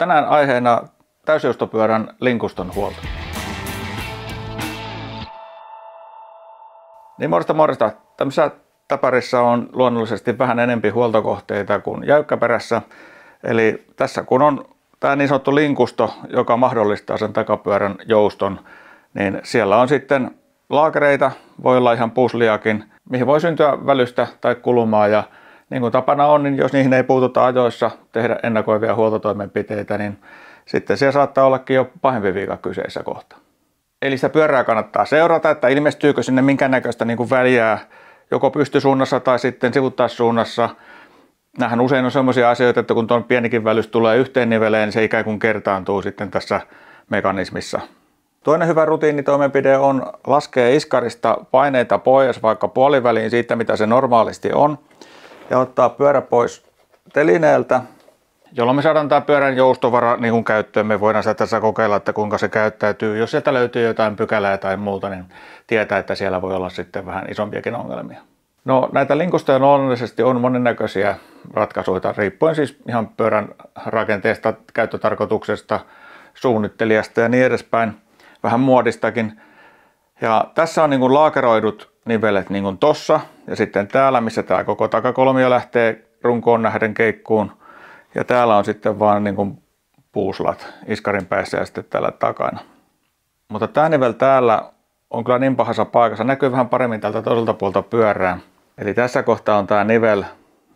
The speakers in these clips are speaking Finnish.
Tänään aiheena täysjoustopyörän linkuston huolto. Niin morjesta. Tämmöisessä täpärissä on luonnollisesti vähän enempi huoltokohteita kuin jäykkäperässä. Eli tässä kun on tämä niin sanottu linkusto, joka mahdollistaa sen takapyörän jouston, niin siellä on sitten laakereita, voi olla ihan pusliakin, mihin voi syntyä välystä tai kulumaa. Ja niin kuin tapana on, niin jos niihin ei puututa ajoissa, tehdä ennakoivia huoltotoimenpiteitä, niin sitten siellä saattaa ollakin jo pahempi vika kyseessä kohta. Eli sitä pyörää kannattaa seurata, että ilmestyykö sinne minkäännäköistä niin kuin väliä joko pystysuunnassa tai sitten sivuttaissuunnassa. Nämähän usein on sellaisia asioita, että kun tuon pienikin välys tulee yhteen niveleen, niin se ikään kuin kertaantuu sitten tässä mekanismissa. Toinen hyvä rutiinitoimenpide on laskea iskarista paineita pois vaikka puoliväliin siitä, mitä se normaalisti on, ja ottaa pyörä pois telineeltä, jolloin me saadaan tämä pyörän joustovara niin kuin käyttöön. Me voidaan sitä tässä kokeilla, että kuinka se käyttäytyy. Jos sieltä löytyy jotain pykälää tai muuta, niin tietää, että siellä voi olla sitten vähän isompiakin ongelmia. No, näitä linkustoja luonnollisesti on monennäköisiä ratkaisuja, riippuen siis ihan pyörän rakenteesta, käyttötarkoituksesta, suunnittelijasta ja niin edespäin. Vähän muodistakin. Ja tässä on niin kuin laakeroidut nivelet niin kuin tossa ja sitten täällä, missä tämä koko takakolmio lähtee runkoon nähden keikkuun. Ja täällä on sitten vaan niin kuin puuslat iskarin päässä ja sitten täällä takana. Mutta tämä nivel täällä on kyllä niin pahassa paikassa. Näkyy vähän paremmin tältä toiselta puolta pyörää. Eli tässä kohtaa on tämä nivel,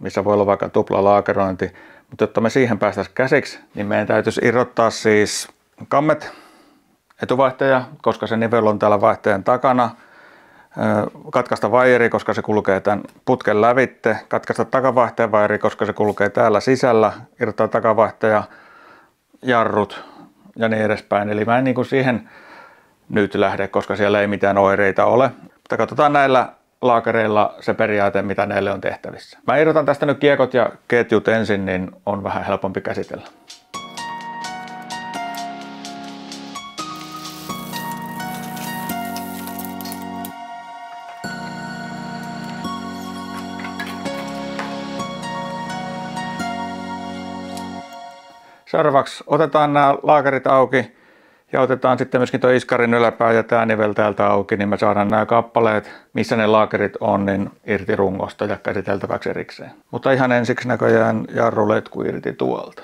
missä voi olla vaikka tupla laakerointi. Mutta jotta me siihen päästäisiin käsiksi, niin meidän täytyisi irrottaa siis kammet, etuvaihtaja, koska se nivel on täällä vaihtajan takana. Katkaista vaijeri, koska se kulkee tämän putken lävitte. Katkaista takavaihtajan vaijeri, koska se kulkee täällä sisällä. Irrottaa takavaihtaja, jarrut ja niin edespäin. Eli mä en niin kuin siihen nyt lähde, koska siellä ei mitään oireita ole. Mutta katsotaan näillä laakereilla se periaate, mitä näille on tehtävissä. Mä irrotan tästä nyt kiekot ja ketjut ensin, niin on vähän helpompi käsitellä. Seuraavaksi otetaan nämä laakerit auki ja otetaan sitten myöskin tuo iskarin yläpää ja tämä nivel täältä auki, niin me saadaan nämä kappaleet, missä ne laakerit on, niin irti rungosta ja käsiteltäväksi erikseen. Mutta ihan ensiksi näköjään jarruletku irti tuolta.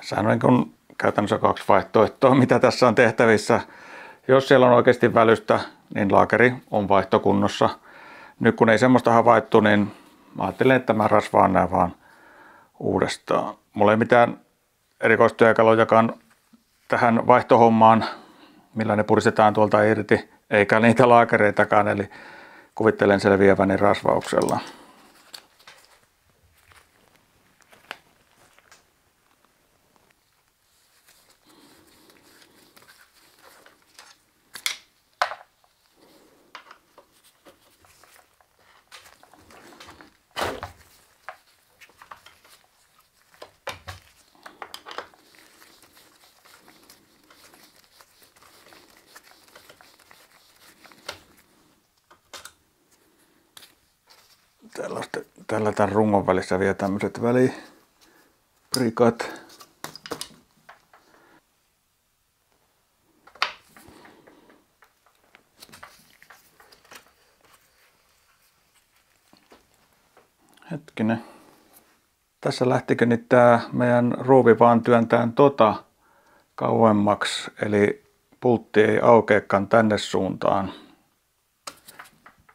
Sehän on niin kuin käytännössä kaksi vaihtoehtoa, mitä tässä on tehtävissä. Jos siellä on oikeasti välystä, niin laakeri on vaihtokunnossa. Nyt kun ei semmoista havaittu, niin mä ajattelin, että mä rasvaan nämä vaan uudestaan. Mulla ei mitään erikoistyökalujakaan tähän vaihtohommaan, millä ne puristetaan tuolta irti, eikä niitä laakereitakaan, eli kuvittelen selviäväni rasvauksella. Tällä tämän rungon välissä vielä tämmöiset väliprikat. Hetkinen. Tässä lähtikö nyt tää meidän ruuvi vaan työntään kauemmaksi, eli pultti ei aukeakaan tänne suuntaan.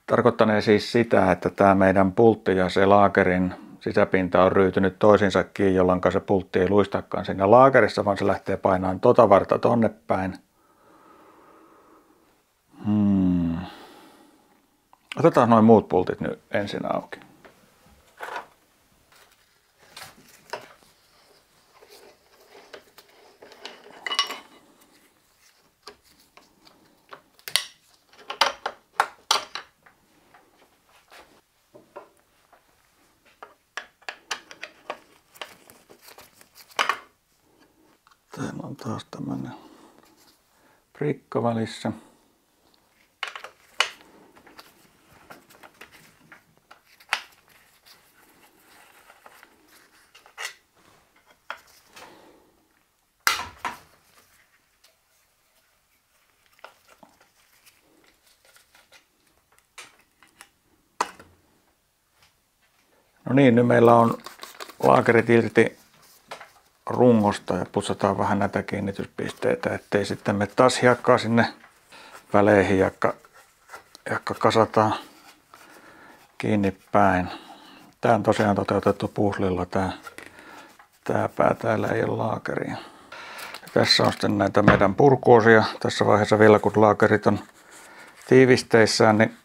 Tarkoittanee siis sitä, että tämä meidän pultti ja se laakerin sisäpinta on ryytynyt toisinsa kiinni, jolloin se pultti ei luistakaan siinä laakerissa, vaan se lähtee painamaan varta tonne päin. Otetaan noin muut pultit nyt ensin auki. Täällä on taas tämmönen rikko välissä. No niin, nyt meillä on laakerit irti rungosta ja putsataan vähän näitä kiinnityspisteitä, ettei sitten me taas hiekkaa sinne väleihin, jakka kasataan kiinni päin. Tää on tosiaan toteutettu puslilla, tää pää täällä ei ole laakeria. Ja tässä on sitten näitä meidän purkuosia. Tässä vaiheessa vielä kun laakerit on tiivisteissään, niin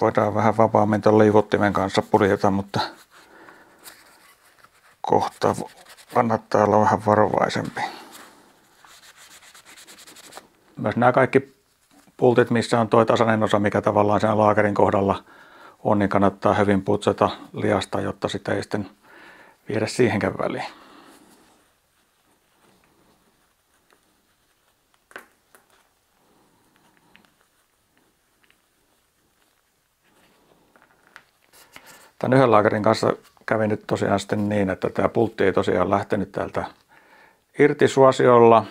voidaan vähän vapaammin tuon liivottimen kanssa puljeta, mutta kohta kannattaa olla vähän varovaisempi. Myös nämä kaikki pultit, missä on tuo tasainen osa, mikä tavallaan sen laakerin kohdalla on, niin kannattaa hyvin putsata liasta, jotta sitä ei sitten viedä siihenkään väliin. Tämän yhden laakerin kanssa kävi nyt tosiaan sitten niin, että tämä pultti ei tosiaan lähtenyt täältä irti suosiolla.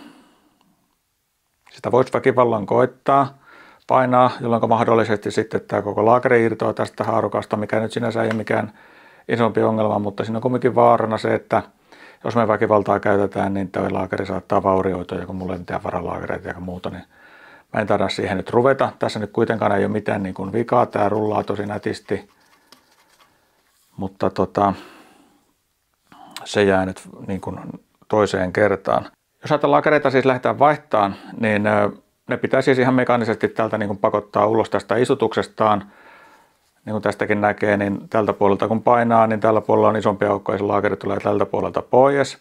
Sitä voisi väkivallan koittaa painaa, jolloin mahdollisesti sitten tämä koko laakeri irtoaa tästä haarukasta, mikä nyt sinänsä ei ole mikään isompi ongelma, mutta siinä on kuitenkin vaarana se, että jos me väkivaltaa käytetään, niin tämä laakeri saattaa vaurioitua, ja kun mulla ei mitään varalaakereita ja muuta, niin mä en taida siihen nyt ruveta. Tässä nyt kuitenkaan ei ole mitään niin kuin vikaa, tämä rullaa tosi nätisti. Mutta se jää nyt niin kuin toiseen kertaan. Jos näitä laakereita siis lähdetään vaihtamaan, niin ne pitää siis ihan mekaanisesti täältä niin kuin pakottaa ulos tästä istutuksestaan. Niin kuin tästäkin näkee, niin tältä puolelta kun painaa, niin tällä puolella on isompi aukko ja se laakeri tulee tältä puolelta pois.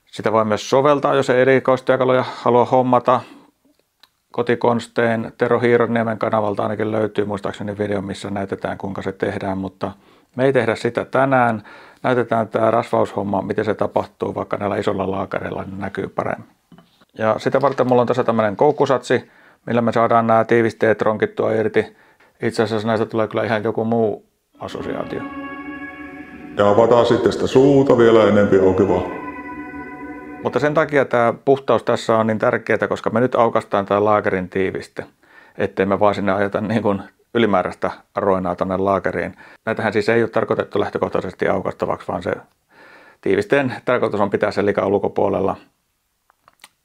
Sitä voi myös soveltaa, jos ei erikoistyökaluja halua hommata. Kotikonstein Tero Hiironniemen kanavalta ainakin löytyy muistaakseni video, missä näytetään kuinka se tehdään, mutta me ei tehdä sitä tänään. Näytetään tämä rasvaushomma, miten se tapahtuu, vaikka näillä isolla laakereilla niin näkyy paremmin. Ja sitä varten mulla on tässä tämmöinen koukkusatsi, millä me saadaan nämä tiivisteet ronkittua irti. Itse asiassa näistä tulee kyllä ihan joku muu assosiaatio. Ja avataan sitten sitä suuta vielä enempi auki vaan. Mutta sen takia tämä puhtaus tässä on niin tärkeää, koska me nyt aukaistaan tämä laakerin tiiviste, ettei me vaan sinne ajeta niin kuin ylimääräistä roinaa tuonne laakeriin. Näitähän siis ei ole tarkoitettu lähtökohtaisesti aukaistavaksi, vaan se tiivisteen tarkoitus on pitää se lika ulkopuolella.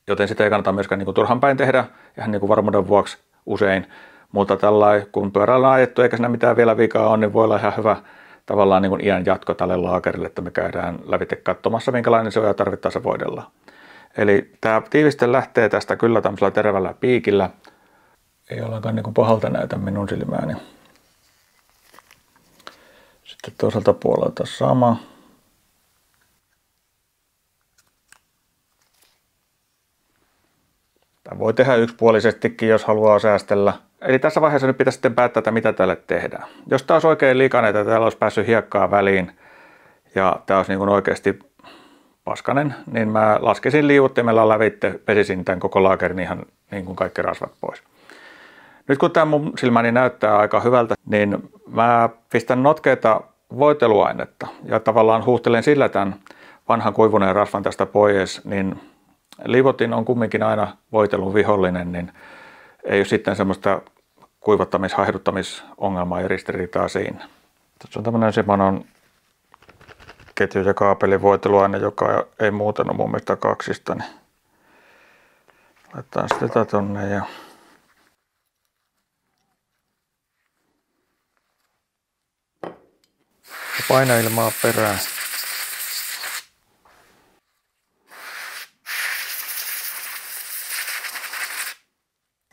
Joten sitä ei kannata myöskään niin kuin turhan päin tehdä, ihan niin kuin varmuuden vuoksi usein. Mutta tällainen, kun pyörällä on ajettu eikä siinä mitään vielä vikaa on, niin voi olla ihan hyvä tavallaan niin kuin iän jatko tälle laakerille, että me käydään lävitse katsomassa, minkälainen se on ja tarvittaessa voidellaan. Eli tämä tiiviste lähtee tästä kyllä tämmöisellä terävällä piikillä. Ei ollenkaan niin kuin pahalta näytä minun silmääni. Sitten toiselta puolelta sama. Tämä voi tehdä yksipuolisestikin, jos haluaa säästellä. Eli tässä vaiheessa nyt pitäisi sitten päättää, että mitä tälle tehdään. Jos tämä olisi oikein likainen, että täällä olisi päässyt hiekkaa väliin ja tämä olisi niin kuin oikeasti paskanen, niin mä laskisin liivuttimella lävitte, pesisin tämän koko laakerin ihan niin kuin kaikki rasvat pois. Nyt kun tämä mun silmäni näyttää aika hyvältä, niin mä pistän notkeita voiteluainetta ja tavallaan huuhtelen sillä tämän vanhan kuivuneen rasvan tästä pois, niin liivotin on kumminkin aina voitelun vihollinen, niin ei ole sitten semmoista kuivattamis-haihduttamisongelmaa ja ristiriitaa siinä. Tässä on tämmöinen Shimanon ketju- ja kaapelivoiteluaine, joka ei muuten ole mun mielestä kaksista, niin laitetaan sitä tonne ja painoilmaa perään.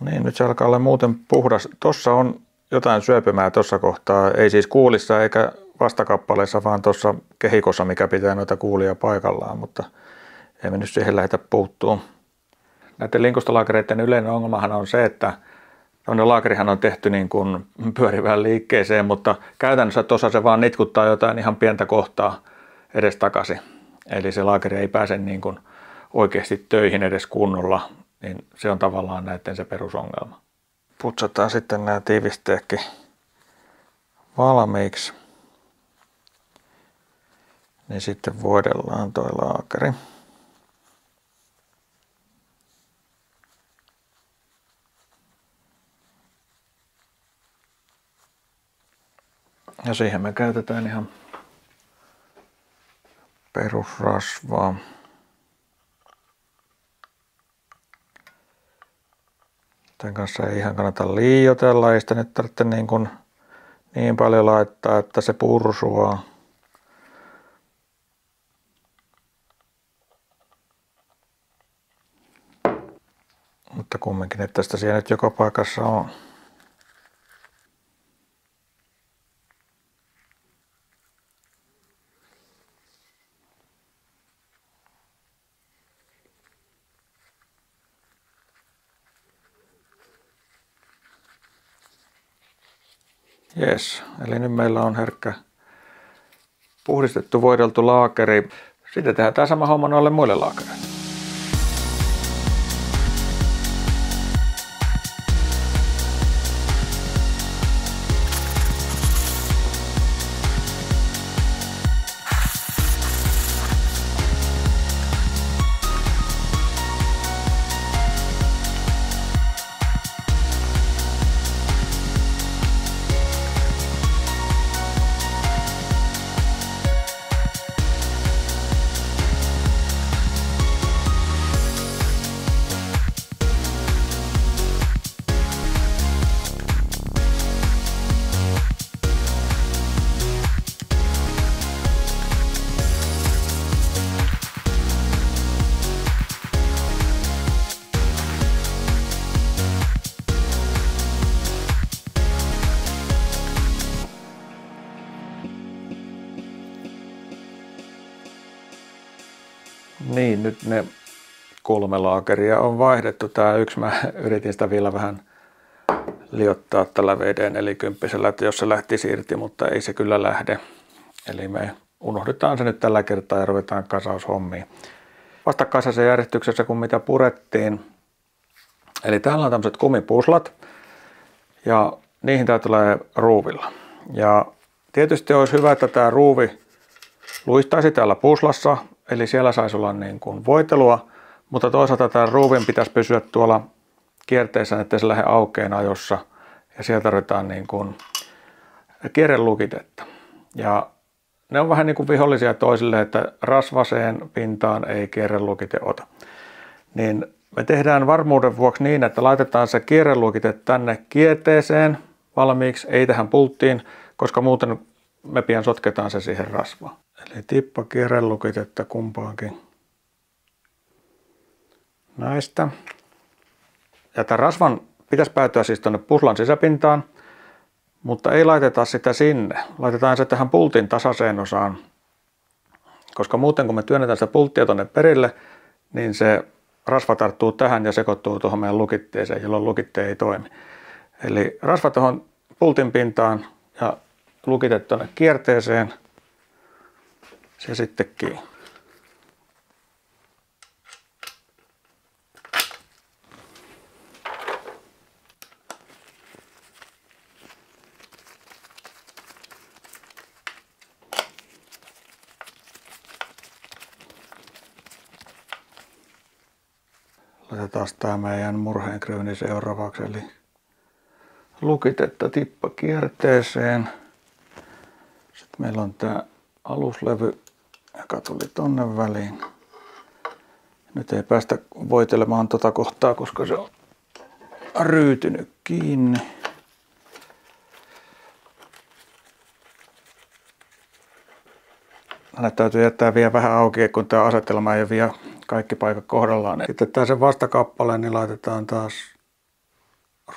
Niin, nyt se alkaa olla muuten puhdas. Tossa on jotain syöpymää tuossa kohtaa, ei siis kuulissa eikä vastakappaleissa, vaan tuossa kehikossa, mikä pitää noita kuulia paikallaan, mutta ei me nyt siihen lähdetä puuttumaan. Näiden linkustolaakereiden yleinen ongelmahan on se, että laakerihan on tehty niin kuin pyörivään liikkeeseen, mutta käytännössä tuossa se vaan nitkuttaa jotain ihan pientä kohtaa edes takaisin. Eli se laakeri ei pääse niin kuin oikeasti töihin edes kunnolla. niin se on tavallaan näiden se perusongelma. Putsataan sitten nämä tiivisteetkin valmiiksi. Niin sitten voidellaan toi laakeri. Ja siihen me käytetään ihan perusrasvaa. Tämän kanssa ei ihan kannata liioitella, ei sitä nyt tarvitse niin paljon laittaa, että se pursuaa. Mutta kumminkin, että tästä siellä nyt joka paikassa on. Jes, eli nyt meillä on herkkä puhdistettu voideltu laakeri. Sitten tehdään tämä sama homma noille muille laakereille. Niin, nyt ne 3 laakeria on vaihdettu. Tämä yksi mä yritin sitä vielä vähän liottaa tällä VD40, että jos se lähtisi irti, mutta ei se kyllä lähde. Eli me unohdetaan se nyt tällä kertaa ja ruvetaan kasaushommiin. Vastakkaisessa järjestyksessä kuin mitä purettiin. Eli täällä on tämmöiset kumipuslat ja niihin tää tulee ruuvilla. Ja tietysti olisi hyvä, että tämä ruuvi luistaisi täällä puslassa. Eli siellä saisi olla niin kuin voitelua, mutta toisaalta tämän ruuvin pitäisi pysyä tuolla kierteessä, ettei se lähde aukeen ajossa. Ja siellä tarvitaan niin kuin kierrelukitetta. Ja ne on vähän niin kuin vihollisia toisille, että rasvaseen pintaan ei kierrelukite ota. Niin me tehdään varmuuden vuoksi niin, että laitetaan se kierrelukite tänne kierteeseen valmiiksi, ei tähän pulttiin, koska muuten me pian sotketaan se siihen rasvaan. Eli tippa kierrelukitetta kumpaankin näistä. Ja tämän rasvan pitäisi päätyä siis tuonne puslan sisäpintaan, mutta ei laiteta sitä sinne. Laitetaan se tähän pultin tasaiseen osaan, koska muuten kun me työnnetään sitä pulttia tuonne perille, niin se rasva tarttuu tähän ja sekoittuu tuohon meidän lukitteeseen, jolloin lukitte ei toimi. Eli rasva tuohon pultin pintaan ja lukite tuonne kierteeseen. Se sitten kiinni. Laitetaan tämä meidän murheenkryyni seuraavaksi, eli lukitetta tippa kierteeseen. Sitten meillä on tämä aluslevy, joka tuli tonne väliin. Nyt ei päästä voitelemaan tota kohtaa, koska se on ryytynyt kiinni. Tänne täytyy jättää vielä vähän auki, kun tämä asetelma ei vielä kaikki paikat kohdallaan. Sitten tämä sen vastakappale, niin laitetaan taas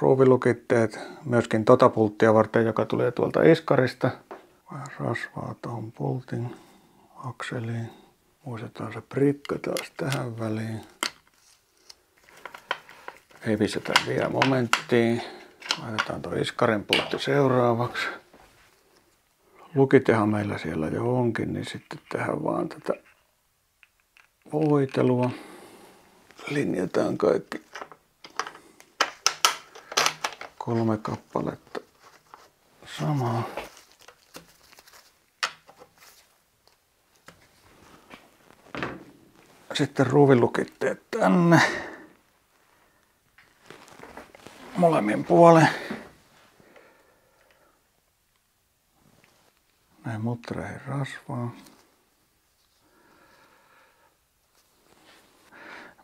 ruuvilukitteet myöskin tota pulttia varten, joka tulee tuolta iskarista. Vähän rasvaa tuohon pultin akseliin. Muistetaan se prikka taas tähän väliin. Ei pistetä vielä momenttiin. Laitetaan tuo iskarin pultti seuraavaksi. Lukitehan meillä siellä jo onkin, niin sitten tehdään vaan tätä voitelua. linjataan kaikki 3 kappaletta samaa. Sitten ruuvilukitteet tänne molemmin puolen. Näin muttereihin rasvaa.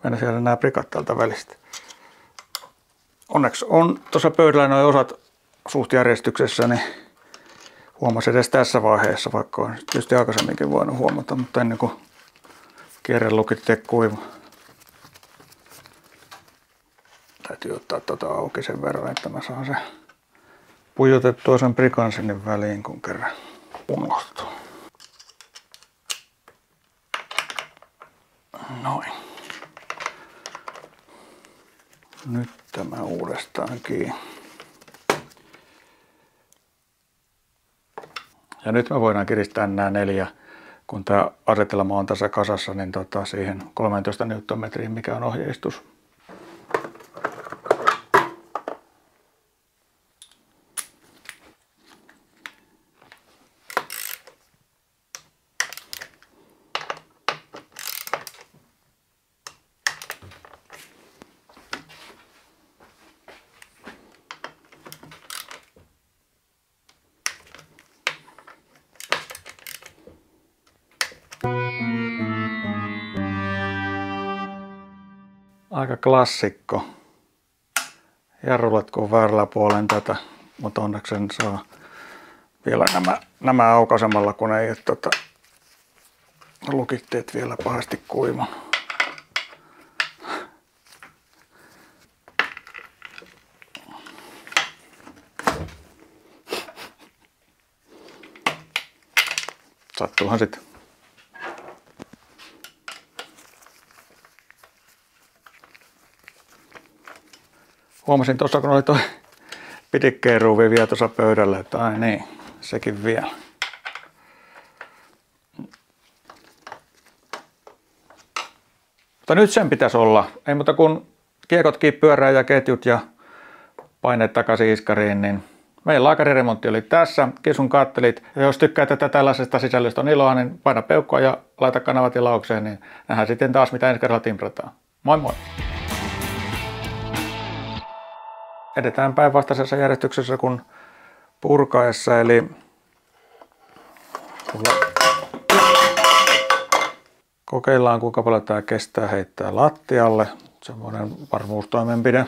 Mennään siellä nämä prikat tältä välistä. Onneksi on tuossa pöydällä nuo osat suht järjestyksessä, niin huomasin edes tässä vaiheessa, vaikka on tietysti aikaisemminkin voinut huomata, mutta ennen kuin kierrelukitteet kuivu. Täytyy ottaa tuota auki sen verran, että mä saan sen pujotettua sen prikan sinne väliin, kun kerran unohtuu. Noin. Nyt tämä uudestaan kiinni. Ja nyt me voidaan kiristää nämä 4, kun tämä asetelma on tässä kasassa, niin siihen 13 Nm, mikä on ohjeistus. Aika klassikko. Jarruletko on väärällä puolen tätä, mutta onneksi sen saa vielä nämä aukaisemalla, kun ei ole lukitteet vielä pahasti kuivun. Sattuuhan sitten. Huomasin tuossa, kun oli tuo pidikkeen ruuvi vielä tuossa pöydällä, että ai niin, sekin vielä. Mutta nyt sen pitäisi olla. Ei muuta kuin kiekotkin pyörää ja ketjut ja paineet takaisin iskariin, niin meidän laakariremontti oli tässä. Kisun kattelit. Ja jos tykkää tätä tällaisesta sisällöstä on iloa, niin paina peukkua ja laita kanava tilaukseen, niin nähdään sitten taas mitä ensi kerralla timprataan. Moi moi! Edetään päinvastaisessa järjestyksessä kuin purkaessa, eli kokeillaan kuinka paljon tämä kestää heittää lattialle. Semmoinen varmuustoimenpide.